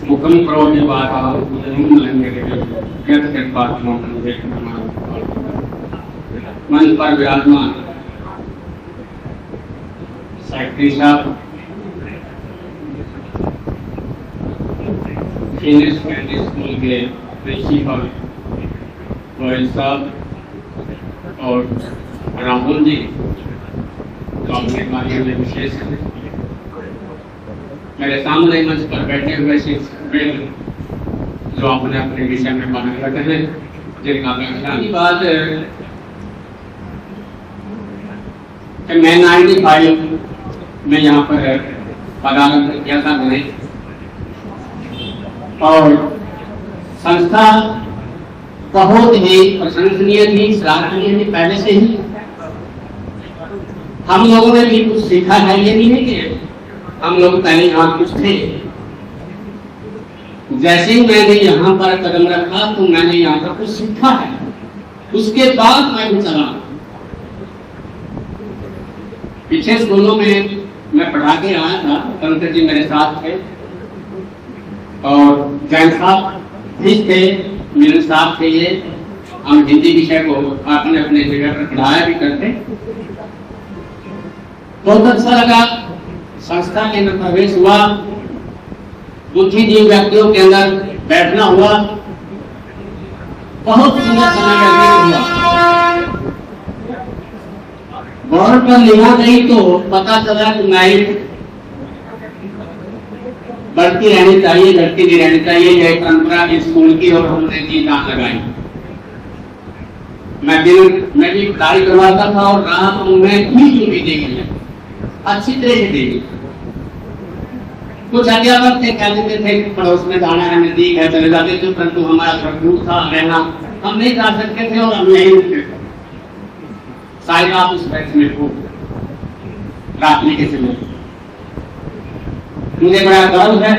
मुखम करोमि वाचालं मंच पर विराजमान सेक्रेटरी साहब, सीनियर सेकेंडरी स्कूल के प्रिंसिपल गोयल साहब और राहुल जी, तो अपने कार्य में विशेष मेरे सामने मंच पर बैठे हुए शिक्षक जो अपने अपने विषय में बात करते हैं, जिनका मैं बात कि मैं 95 में यहाँ पर पदार्पण किया था मैंने, और संस्था बहुत ही प्रशंसनीय थी, सराहनीय थी। पहले से ही हम लोगों ने भी कुछ सीखा है, ये नहीं है कि हम लोग पहले यहाँ कुछ थे। जैसे ही मैंने यहाँ पर कदम रखा तो मैंने यहाँ पर कुछ सीखा है, उसके बाद मैं भी चला। पीछे स्कूलों में मैं पढ़ा के आया था, तंत्र जी मेरे साथ थे और जैन साहब भी थे, मिलन साहब थे। ये हम हिंदी विषय को अपने अपने जगह पर पढ़ाया भी करते। बहुत अच्छा लगा। संस्था के अंदर प्रवेश हुआ, बुद्धिजीवी व्यक्तियों के अंदर बैठना हुआ, बहुत सुंदर समय व्यतीत हुआ। गौर पर लिखा नहीं तो पता चला कि नाइट बढ़ती रहनी चाहिए, घटती नहीं रहनी चाहिए, यह परंपरा इस स्कूल की, और हमने जी जान लगाई। मैं भी कार्य करवाता था और रात में भी देखी, अच्छी तरह से देखी। कुछ अध्यापक थे, कहते थे पड़ोस में जाना है, नजदीक है, चले जाते थे, परंतु हमारा थोड़ा दूर था रहना, हम नहीं जा सकते थे और हम नहीं रुकते थे। शायद आप उस वक्त में हो रात्रि के समय। मुझे बड़ा गर्व है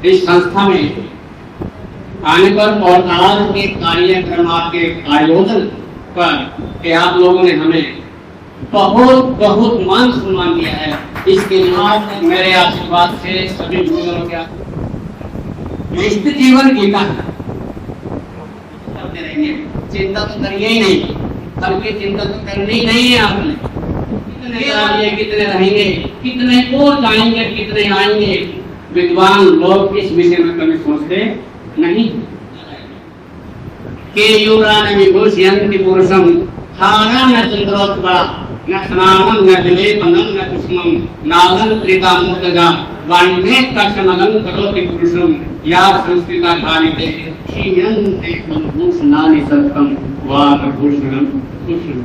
इस संस्था में आने पर और आज के कार्यक्रम आपके आयोजन पर कि आप लोगों ने हमें बहुत बहुत मान सम्मान दिया है। इसके लिए मेरे आशीर्वाद से सभी गुरुजनों के निष्ठ जीवन गीता करते रहेंगे। चिंता तो करिए ही नहीं, सबकी चिंता तो करनी ही नहीं है। आपने कितने रहेंगे, कितने और जाएंगे, कितने आएंगे। विद्वान लोग इस विषय में कभी सोचते नहीं के युवरान विभूषयन्ति पुरुषम थाना न चंद्रोत्पला न स्नानम न विलेपनम न कुसुमम नागन प्रीता मुक्तजा वाण्ये कशमगं करोति पुरुषम या संस्कृता धारिते क्षीयन्ते भूषणानि सत्तम वाभूषणम कुसुम।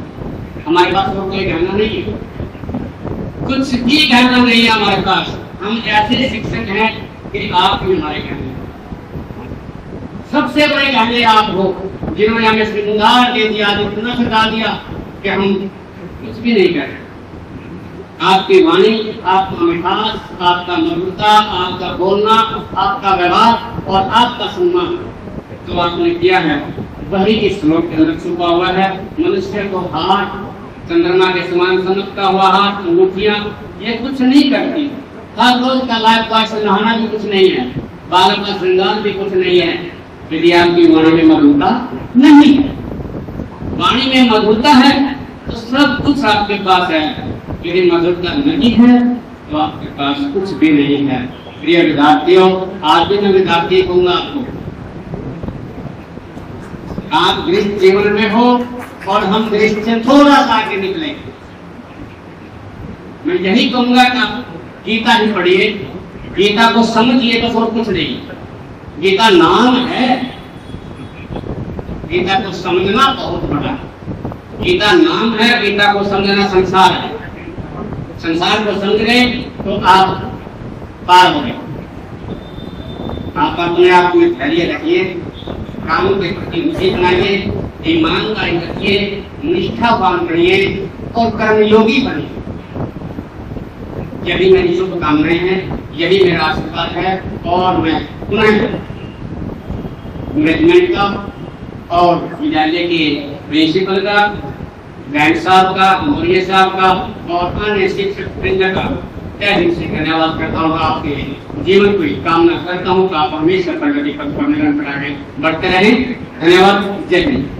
हमारे पास और कोई गहना नहीं है, कुछ भी गहना नहीं है हमारे पास। हम ऐसे शिक्षक हैं कि आप भी हमारे गहने, सबसे बड़े गहने आप हो, जिन्होंने हमें श्रृंगार दे दिया, इतना सजा दिया कि हम कुछ भी नहीं कर। आपकी वाणी, आपका मिठास, आपका मधुरता, आपका बोलना, आपका व्यवहार और आपका सम्मान जो आपने किया है, वही इस श्लोक के अंदर छुपा हुआ है। मनुष्य को हाथ चंद्रमा के समान चमकता हुआ हाथ, अंगूठियां, ये कुछ नहीं करती। हर रोज का लाइफ पास नहाना भी कुछ नहीं है, बालों का श्रृंगार भी कुछ नहीं है, यदि आपकी वाणी में मधुरता नहीं है। वाणी में मधुरता है तो सब कुछ आपके पास है, यदि मधुरता नहीं है तो आपके पास कुछ भी नहीं है। प्रिय विद्यार्थियों, आज भी मैं विद्यार्थी कहूंगा आपको, आप गृह जीवन में हो और हम गृह से थोड़ा सा आगे निकले। मैं यही कहूंगा कि आप गीता ही पढ़िए, गीता को समझिए, तो और कुछ नहीं। गीता नाम है, गीता को समझना बहुत बड़ा। गीता नाम है, गीता को समझना संसार है। संसार को समझ गए तो आप पार हो गए। आप अपने आप में धैर्य रखिए, कामों के प्रति रुचि बनाइए, ईमानदारी रखिए, निष्ठावान बनिए और कर्मयोगी बनिए। यही मेरी शुभकामनाएं हैं, यही मेरा आशीर्वाद है। और मैं पुनः मैनेजमेंट का और विद्यालय के प्रिंसिपल का, गाइड साहब का, मौर्य साहब का और अन्य शिक्षक वृंद का तय दिल से धन्यवाद करता हूँ। आपके जीवन को कामना करता हूँ कि आप हमेशा प्रगति पथ पर निरंतर आगे बढ़ते रहें। धन्यवाद। जय हिंद।